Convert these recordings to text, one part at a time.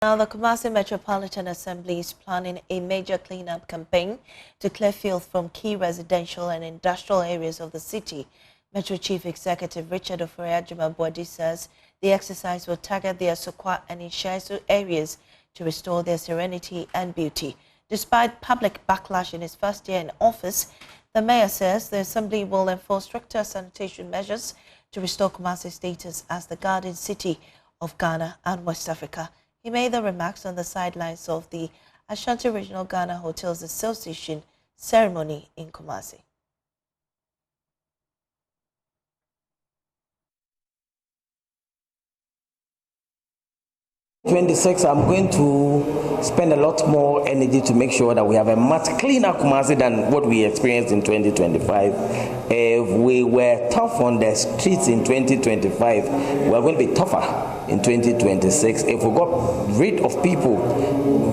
Now, the Kumasi Metropolitan Assembly is planning a major cleanup campaign to clear filth from key residential and industrial areas of the city. Metro Chief Executive Richard Ofori-Agyemang says the exercise will target the Asokwa and Ishaisu areas to restore their serenity and beauty. Despite public backlash in his first year in office, the mayor says the assembly will enforce stricter sanitation measures to restore Kumasi's status as the garden city of Ghana and West Africa. He made the remarks on the sidelines of the Ashanti Regional Ghana Hotels Association ceremony in Kumasi. '26, I'm going to spend a lot more energy to make sure that we have a much cleaner Kumasi than what we experienced in 2025. If we were tough on the streets in 2025, we're going to be tougher in 2026. If we got rid of people,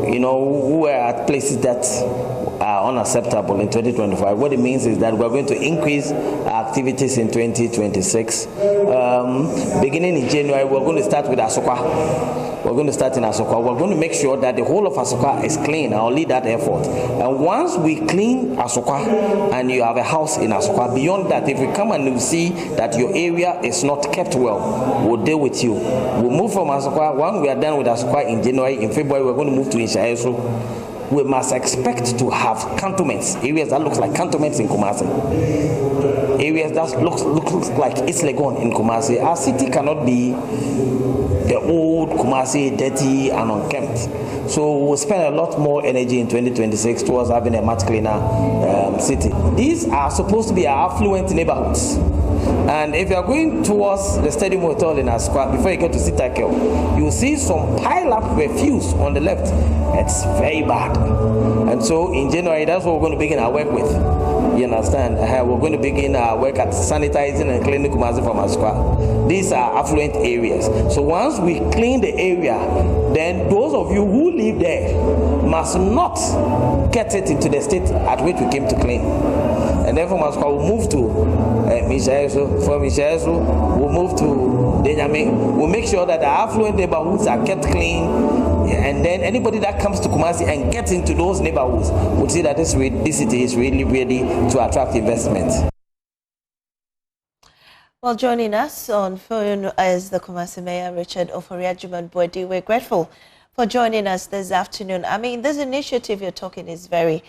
who were at places that are unacceptable in 2025, what it means is that we're going to increase our activities in 2026. Beginning in January, we're going to start with Asokwa. We're going to start in Asokwa. We're going to make sure that the whole of Asokwa is clean. I'll lead that effort. And once we clean Asokwa and you have a house in Asokwa, beyond that, if we come and we see that your area is not kept well, we'll deal with you. We'll move from Asokwa. When we are done with Asokwa in January, in February, we're going to move to Ishaisu. We must expect to have cantonments, areas that look like cantonments in Kumasi. Areas that looks like it's Legon in Kumasi. Our city cannot be the old Kumasi, dirty and unkempt. So we'll spend a lot more energy in 2026 towards having a much cleaner city. These are supposed to be our affluent neighborhoods. And if you are going towards the Stadium Hotel in Asokwa, before you get to Sitakel, you'll see some pile-up refuse on the left. It's very bad. And so in January, that's what we're going to begin our work with. You understand? We're going to begin our work at sanitizing and cleaning Kumasi from Asokwa. These are affluent areas. So once we clean the area, then those of you who live there must not get it into the state at which we came to clean. And then from Asokwa, we'll move to Ishaisu. From Ishaisu, we'll move to Denyame. We'll make sure that the affluent neighborhoods are kept clean. And then anybody that comes to Kumasi and gets into those neighborhoods will see that this city is really ready to attract investment. Well, joining us on phone is the Kumasi Mayor, Richard Ofori-Agyemang. We're grateful for joining us this afternoon. I mean, this initiative you're talking is very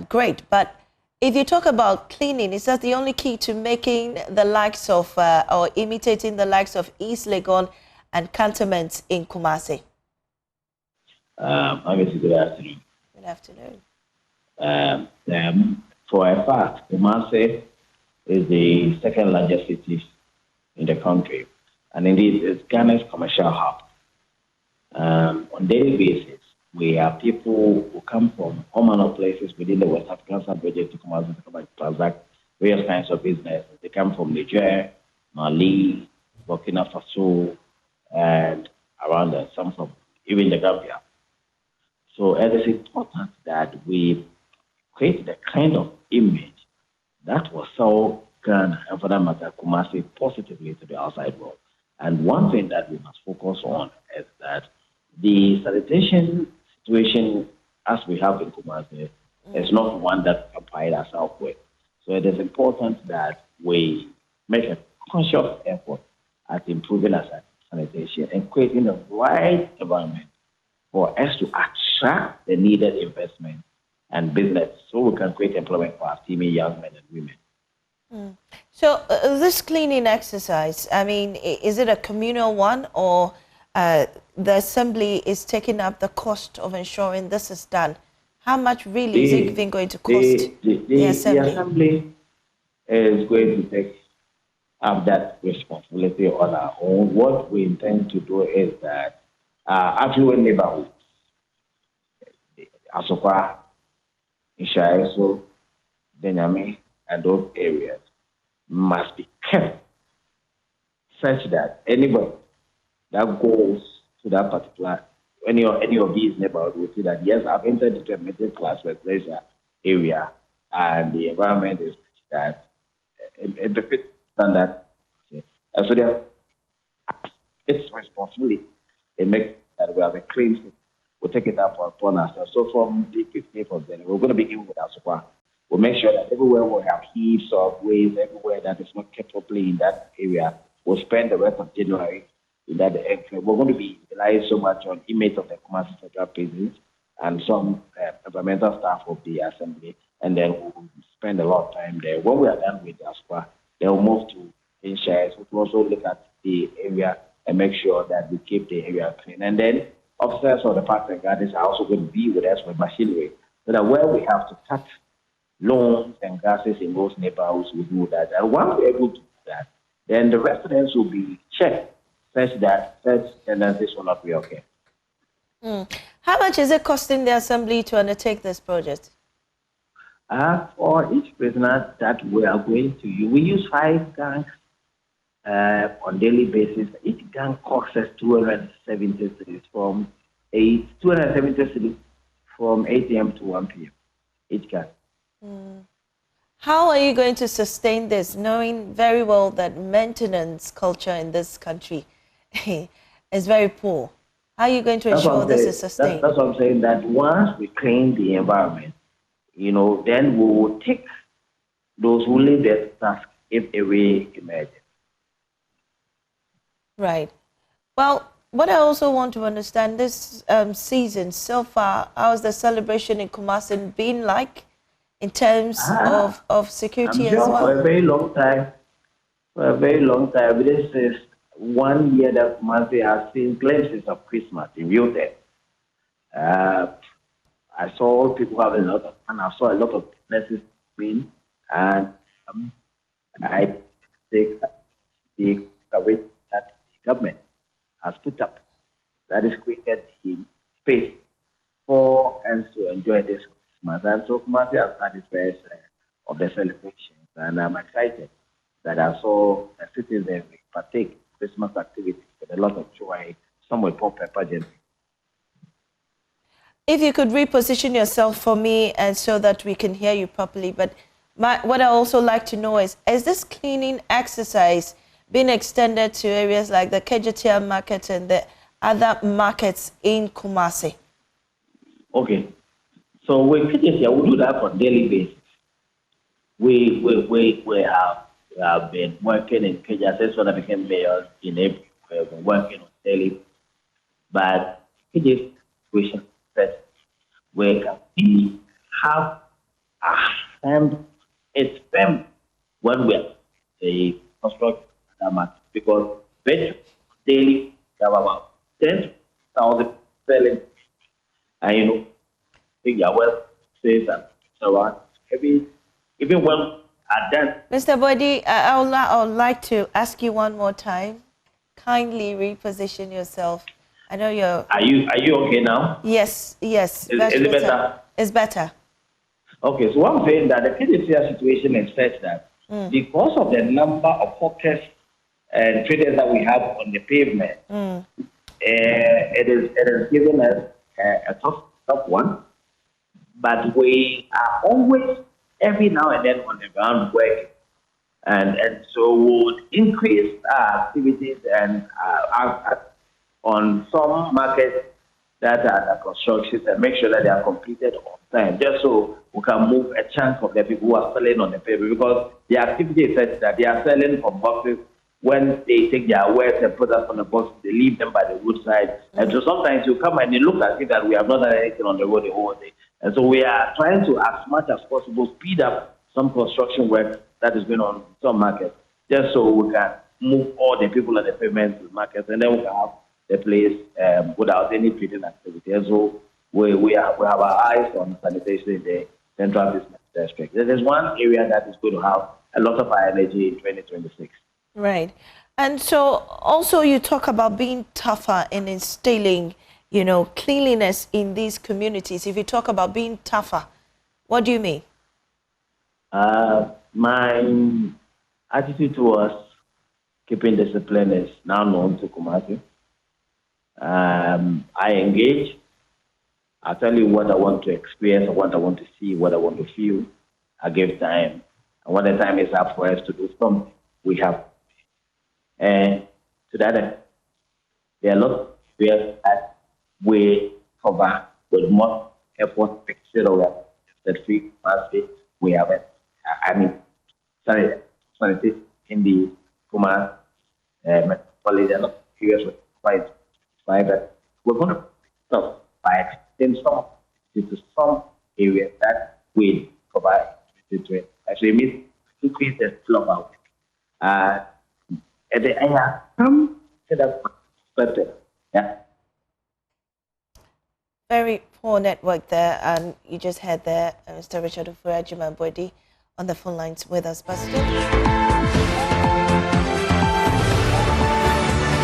great, but if you talk about cleaning, is that the only key to making the likes of or imitating the likes of East Legon and cantonments in Kumasi? Obviously, good afternoon. Good afternoon. For a fact, Kumasi is the second largest city in the country, and indeed, it's Ghana's commercial hub. On daily basis, we have people who come from all manner of places within the West African sub-region to Kumasi to come and transact various kinds of business. They come from Niger, Mali, Burkina Faso, and around there, some from even the Gambia. So it is important that we create the kind of image that will sell Ghana and, for that matter, Kumasi positively to the outside world. And one thing that we must focus on is that the sanitation situation as we have in Kumasi is not one that we can pride ourselves with. So it is important that we make a conscious effort at improving our sanitation and creating the right environment for us to attract the needed investment and business so we can create employment for our teeming young men and women. So this cleaning exercise, I mean, is it a communal one, or the assembly is taking up the cost of ensuring this is done? How much really is it even going to cost the assembly? The assembly is going to take up that responsibility on our own. What we intend to do is that affluent neighborhoods, Asokwa, Ishaisu, Denyame, and those areas must be kept such that anybody that goes to that particular, any of these neighborhoods will see that, yes, I've entered into a middle class residential area and the environment is such that it befits standard. And so it's responsibility. It makes that we have a clean city, we'll take it up upon ourselves. So from the 15th of January, we're going to begin with our supply. We'll make sure that everywhere we have heaps of waste, everywhere that is not kept properly in that area, we'll spend the rest of January in that area. We're going to be relying so much on inmates of the Kumasi Central Prisons and some environmental staff of the assembly, and then we'll spend a lot of time there. When we are done with the squad, they'll move to insurance. We'll also look at the area and make sure that we keep the area clean. And then officers of the parks and gardens are also going to be with us with machinery, so that where we have to cut lawns and grasses in those neighborhoods, we do that. And once we're able to do that, then the residents will be checked such that such tendencies will not be okay. How much is it costing the assembly to undertake this project? For each prisoner that we are going to use, we use 5 gangs on daily basis. Each gang costs us 270 cedis from 8 a.m. to 1 p.m. Each gang. How are you going to sustain this, knowing very well that maintenance culture in this country is very poor? How are you going to ensure this is sustained? That's what I'm saying, that once we clean the environment, then we will take those who leave their task if a way emerges. Right. Well, what I also want to understand, this season so far, how's the celebration in Kumasi been like in terms of security as well? For a very long time. This is 1 year that Kumasi has seen glimpses of Christmas in real time. I saw people having a lot of fun. I saw a lot of businesses win, and I take the coverage that the government has put up, that is created the space for us to enjoy this Christmas. And so Kumasi has had its first of the celebrations, and I'm excited that I saw the citizens partake Christmas activities with a lot of joy, some with pop pepper gently. If you could reposition yourself for me and so that we can hear you properly, but what I also like to know is this cleaning exercise being extended to areas like the Kejetia market and the other markets in Kumasi? Okay. So with Kejetia, we do that on a daily basis. We have been working in Kejetia since when I became mayor in April. We have been working on daily. But Kejetia situation that where we have a hand, it's them when we are construct that market, because daily we have about 10,000 selling, and think are well says and so on. Even when at that. Mr. Bodi, I would like to ask you one more time. Kindly reposition yourself. I know you're. Are you okay now? Yes. Is it better? It's better. Okay, so what I'm saying that the KDCR situation is such that because of the number of hawkers and traders that we have on the pavement, it is giving us a tough one. But we are always every now and then on the ground working, and so we would increase our activities and on some markets that are under construction and make sure that they are completed on time, just so we can move a chunk of the people who are selling on the pavement, because the activity is such that they are selling from boxes. When they take their wares and put us on the box, they leave them by the roadside. And so sometimes you come and you look at it that we have not done anything on the road the whole day. And so we are trying to, as much as possible, speed up some construction work that is going on in some markets, just so we can move all the people on the pavement to markets, and then we can have the place without any trading activity. And so we have our eyes on sanitation in the central business district. There is one area that is going to have a lot of our energy in 2026. Right. And so also you talk about being tougher in instilling, cleanliness in these communities. If you talk about being tougher, what do you mean? My attitude towards keeping discipline is now known to Kumasi. I engage. I tell you what I want to experience, what I want to see, what I want to feel. I give time. And when the time is up for us to do something, we have. And to that end, there are a lot of areas that we cover with more effort picture of that we have it. I mean, sorry, in the Kumasi metropolitan areas with quite private. We're going to stop by extending some areas that we provide to actually means increase the flow out. At the end, some set up better. Yeah. Very poor network there, and you just had there Mr. Richard Ofori-Agyemang on the phone lines with us. But still